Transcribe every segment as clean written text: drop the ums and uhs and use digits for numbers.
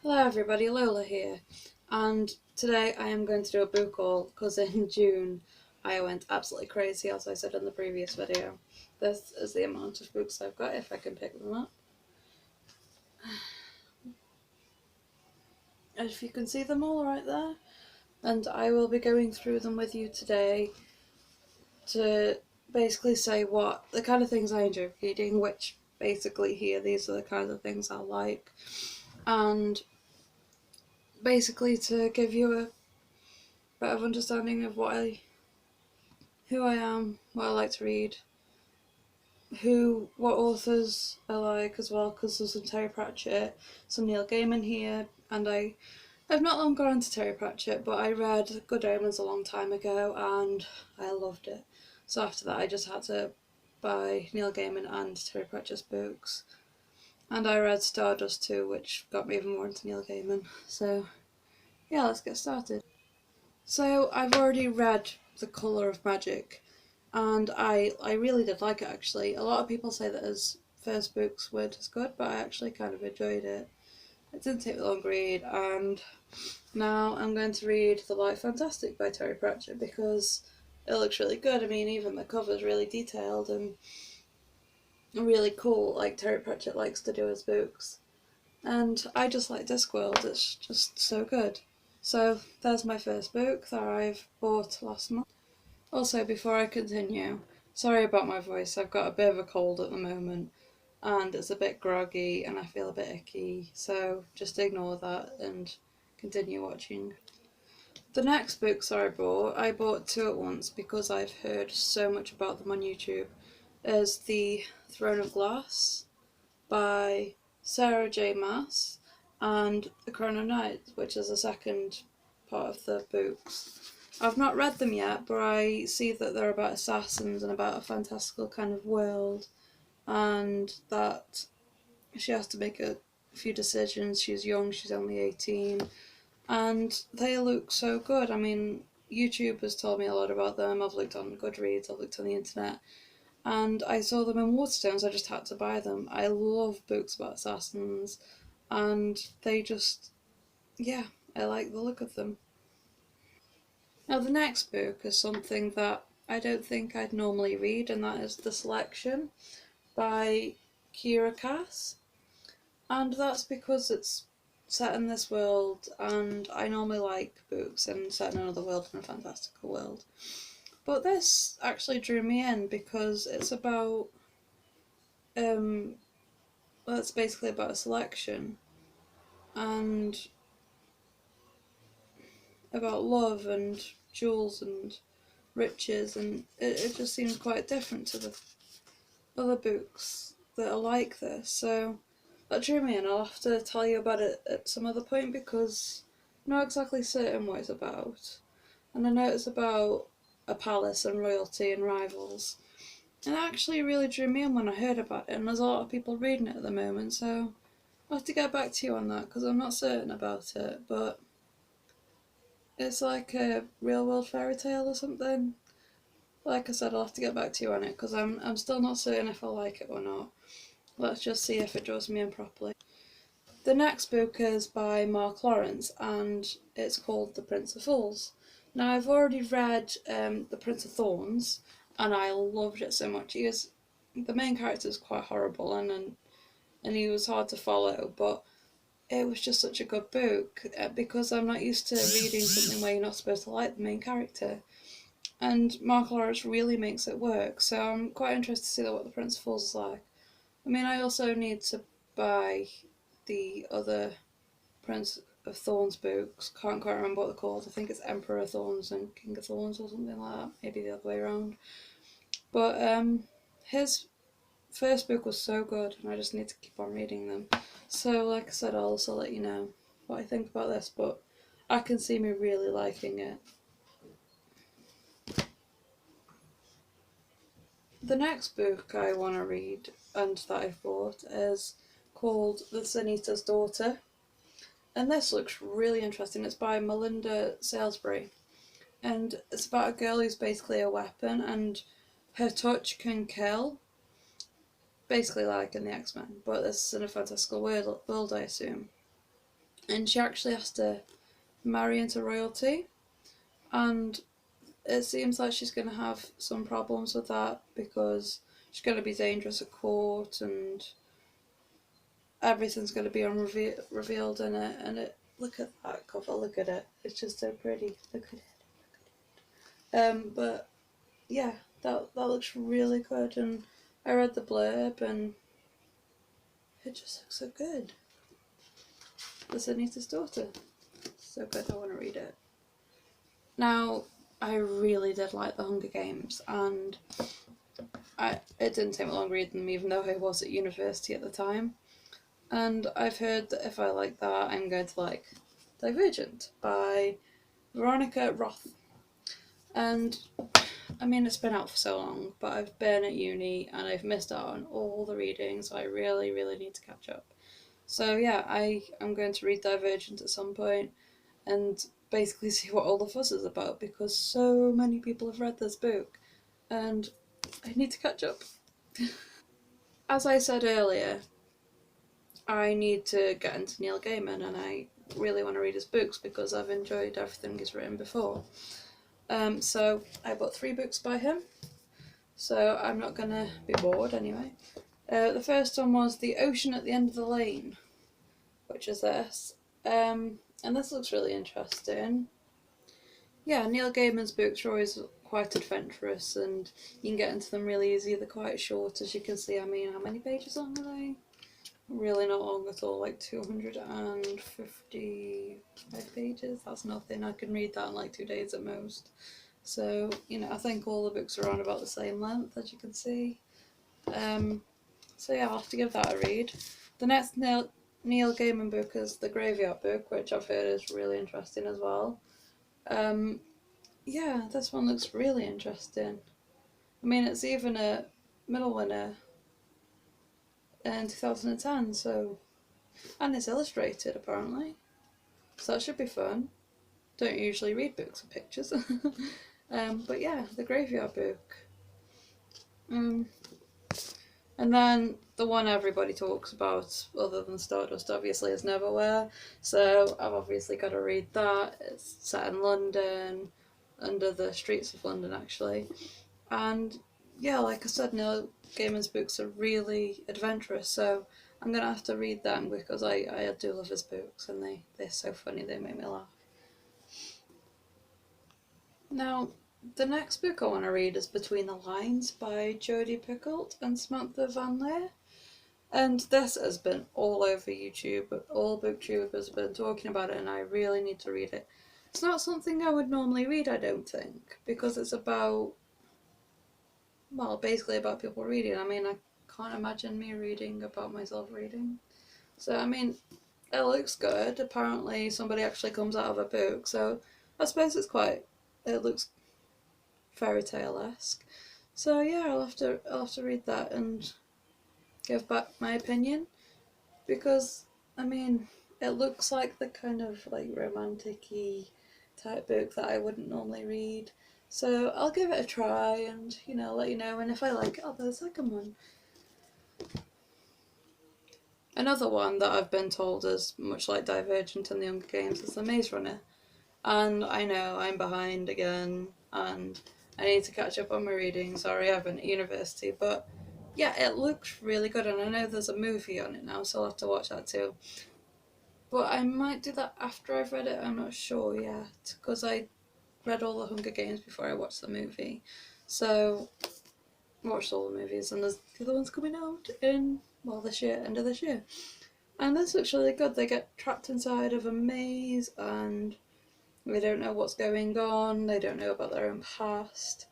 Hello everybody, Lola here, and today I am going to do a book haul because in June I went absolutely crazy, as I said in the previous video. This is the amount of books I've got, if I can pick them up. And if you can see them all right there, and I will be going through them with you today to basically say what the kind of things I enjoy reading, which basically here these are the kinds of things I like, and basically to give you a bit of understanding of who I am, what I like to read, what authors I like as well, because there's some Terry Pratchett, some Neil Gaiman here, and I've not long gone into Terry Pratchett, but I read Good Omens a long time ago and I loved it. So after that I just had to buy Neil Gaiman and Terry Pratchett's books. And I read Stardust too, which got me even more into Neil Gaiman. So yeah, let's get started. So I've already read The Colour of Magic, and I really did like it actually. A lot of people say that his first books weren't as good, but I actually kind of enjoyed it. It didn't take me long to read, and now I'm going to read The Light Fantastic by Terry Pratchett because it looks really good. I mean, even the cover's really detailed and really cool, like Terry Pratchett likes to do his books. And I just like Discworld, it's just so good. So there's my first book that I've bought last month. Also, before I continue, sorry about my voice, I've got a bit of a cold at the moment and it's a bit groggy and I feel a bit icky, so just ignore that and continue watching. The next books I bought two at once because I've heard so much about them on YouTube, is The Throne of Glass by Sarah J. Maas and The Crown of Night, which is the second part of the books. I've not read them yet, but I see that they're about assassins and about a fantastical kind of world, and that she has to make a few decisions. She's young, she's only 18, and they look so good. I mean, YouTube has told me a lot about them. I've looked on Goodreads, I've looked on the internet, and I saw them in Waterstones. I just had to buy them. I love books about assassins, and they just, yeah, I like the look of them. Now, the next book is something that I don't think I'd normally read, and that is The Selection by Kira Cass. And that's because it's set in this world, and I normally like books and set in another world and a fantastical world. But this actually drew me in because it's about, um, well, it's basically about a selection and about love and jewels and riches, and it just seems quite different to the other books that are like this. So that drew me in. I'll have to tell you about it at some other point because I'm not exactly certain what it's about. And I know it's about a palace and royalty and rivals. And it actually really drew me in when I heard about it, and there's a lot of people reading it at the moment, so I'll have to get back to you on that because I'm not certain about it, but it's like a real world fairy tale or something. Like I said, I'll have to get back to you on it because I'm still not certain if I like it or not. Let's just see if it draws me in properly. The next book is by Mark Lawrence and it's called The Prince of Fools. Now, I've already read The Prince of Thorns and I loved it so much. The main character is quite horrible and he was hard to follow, but it was just such a good book because I'm not used to reading something where you're not supposed to like the main character. And Mark Lawrence really makes it work, so I'm quite interested to see what The Prince of Fools is like. I mean, I also need to buy the other Prince of Thorns books. Can't quite remember what they're called. I think it's Emperor of Thorns and King of Thorns or something like that. Maybe the other way around. But his first book was so good, and I just need to keep on reading them. So, like I said, I'll also let you know what I think about this, but I can see me really liking it. The next book I want to read and that I've bought is called The Senator's Daughter, and this looks really interesting. It's by Melinda Salisbury, and it's about a girl who's basically a weapon, and her touch can kill, basically like in the X-Men, but this is in a fantastical world, I assume. and she actually has to marry into royalty, and it seems like she's going to have some problems with that because she's going to be dangerous at court, and everything's going to be revealed in it. And it, look at that cover, look at it, it's just so pretty. Look at it. But yeah, that looks really good, and I read the blurb, and it just looks so good. The Senator's Daughter, so good. I want to read it. Now, I really did like the Hunger Games, and it didn't take me long reading them, even though I was at university at the time. And I've heard that if I like that, I'm going to like Divergent by Veronica Roth. And I mean, it's been out for so long, but I've been at uni and I've missed out on all the reading, so I really, really need to catch up. So yeah, I am going to read Divergent at some point and basically see what all the fuss is about, because so many people have read this book and I need to catch up. As I said earlier, I need to get into Neil Gaiman, and I really want to read his books because I've enjoyed everything he's written before. So I bought 3 books by him, so I'm not going to be bored anyway. The first one was The Ocean at the End of the Lane, which is this. And this looks really interesting. Yeah, Neil Gaiman's books are always quite adventurous, and you can get into them really easy. They're quite short, as you can see. I mean, how many pages long are they? Really not long at all, like 255 pages. That's nothing. I can read that in like 2 days at most. So, I think all the books are around about the same length, as you can see. So yeah, I'll have to give that a read. The next Neil Gaiman book is The Graveyard Book, which I've heard is really interesting as well. Yeah, this one looks really interesting. I mean, it's even a medal winner in 2010, so, and it's illustrated apparently, so that should be fun. Don't usually read books with pictures. But yeah, The Graveyard Book. Um, and then the one everybody talks about, other than Stardust, obviously, is Neverwhere. So I've obviously got to read that. It's set in London, under the streets of London, actually. And yeah, like I said, Neil Gaiman's books are really adventurous, so I'm going to have to read them because I do love his books, and they're so funny, they make me laugh. Now, the next book I want to read is Between the Lines by Jodie Picoult and Samantha Van Leer. And this has been all over YouTube. All booktubers have been talking about it, and I really need to read it. It's not something I would normally read, I don't think, because it's about, well, basically about people reading. I mean, I can't imagine me reading about myself reading. So, I mean, it looks good. Apparently, somebody actually comes out of a book, so I suppose it looks fairy tale-esque. So yeah, I'll have to read that and give back my opinion, because I mean, it looks like the kind of like romantic-y type book that I wouldn't normally read. So I'll give it a try and let you know, and if I like it, I'll do the second one. Another one that I've been told is much like Divergent and The Hunger Games is The Maze Runner. And I know I'm behind again, and I need to catch up on my reading. Sorry, I've been at university, but yeah, it looks really good, and I know there's a movie on it now, so I'll have to watch that too. But I might do that after I've read it, I'm not sure yet, because I read all the Hunger Games before I watched the movie. So, I watched all the movies, and there's the other ones coming out in, well, this year, end of this year. And this looks really good. They get trapped inside of a maze, and they don't know what's going on, they don't know about their own past.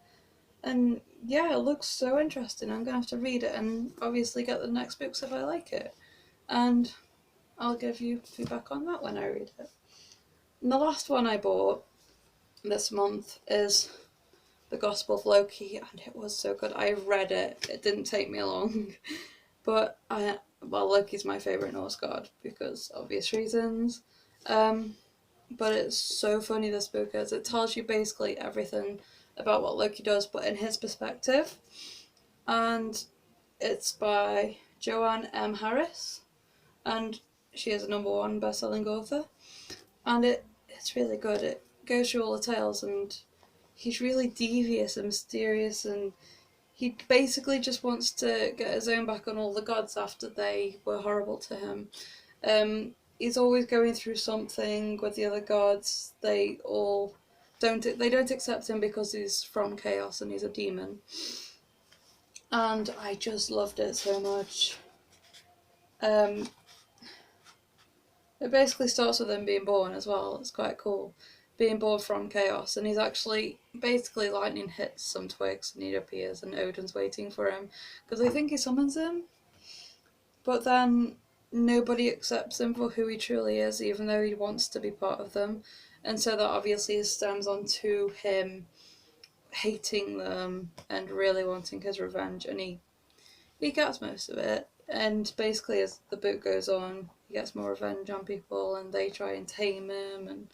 And yeah, it looks so interesting. I'm going to have to read it and obviously get the next books if I like it. And I'll give you feedback on that when I read it. And the last one I bought this month is The Gospel of Loki, and it was so good. I read it, it didn't take me long. But Loki's my favourite Norse god because obvious reasons. But it's so funny, this book is. It tells you basically everything about what Loki does, but in his perspective. And it's by Joanne M. Harris. And she is a #1 best-selling author, and it's really good. It goes through all the tales, and he's really devious and mysterious, and he basically just wants to get his own back on all the gods after they were horrible to him. He's always going through something with the other gods. They don't accept him because he's from chaos and he's a demon. And I just loved it so much. Um, it basically starts with him being born as well. It's quite cool. Being born from chaos, and he's actually basically lightning hits some twigs and he appears, and Odin's waiting for him because they think he summons him. But then nobody accepts him for who he truly is, even though he wants to be part of them. And so that obviously stems on to him hating them and really wanting his revenge. And he gets most of it. And basically, as the book goes on, he gets more revenge on people, and they try and tame him. And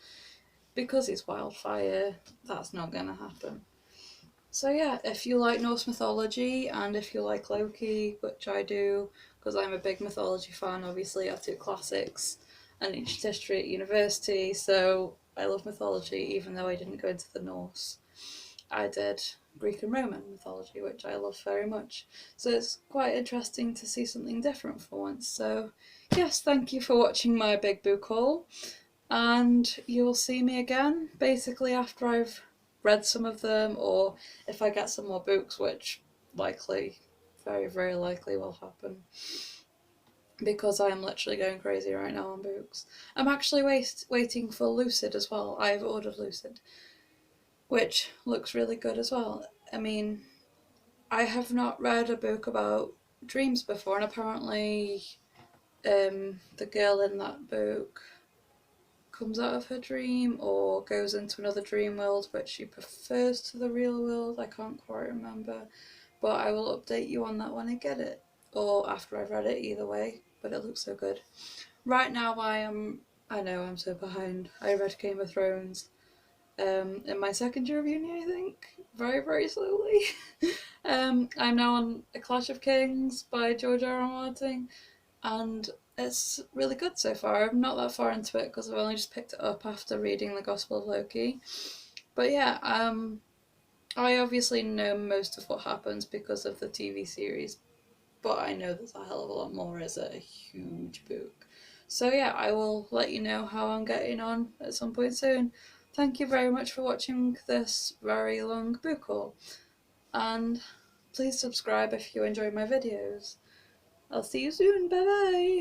because he's wildfire, that's not going to happen. So yeah, if you like Norse mythology and if you like Loki, which I do, because I'm a big mythology fan, obviously I took classics and ancient history at university, so I love mythology even though I didn't go into the Norse. I did Greek and Roman mythology, which I love very much. So it's quite interesting to see something different for once. So yes, thank you for watching my big book haul, and you'll see me again basically after I've read some of them, or if I get some more books, which likely, very, very likely will happen, because I am literally going crazy right now on books. I'm actually waiting for Lucid as well. I've ordered Lucid, which looks really good as well. I mean, I have not read a book about dreams before, and apparently the girl in that book comes out of her dream or goes into another dream world which she prefers to the real world. I can't quite remember, but I will update you on that when I get it, or after I've read it, either way. But it looks so good. Right now I know I'm so behind. I read Game of Thrones in my second year of uni, I think, very, very slowly. I'm now on A Clash of Kings by George R.R. Martin, and it's really good so far. I'm not that far into it because I've only just picked it up after reading the Gospel of Loki. But yeah, I obviously know most of what happens because of the TV series, but I know there's a hell of a lot more. It's a huge book. So yeah, I will let you know how I'm getting on at some point soon. Thank you very much for watching this very long book haul, and please subscribe if you enjoy my videos. I'll see you soon. Bye bye.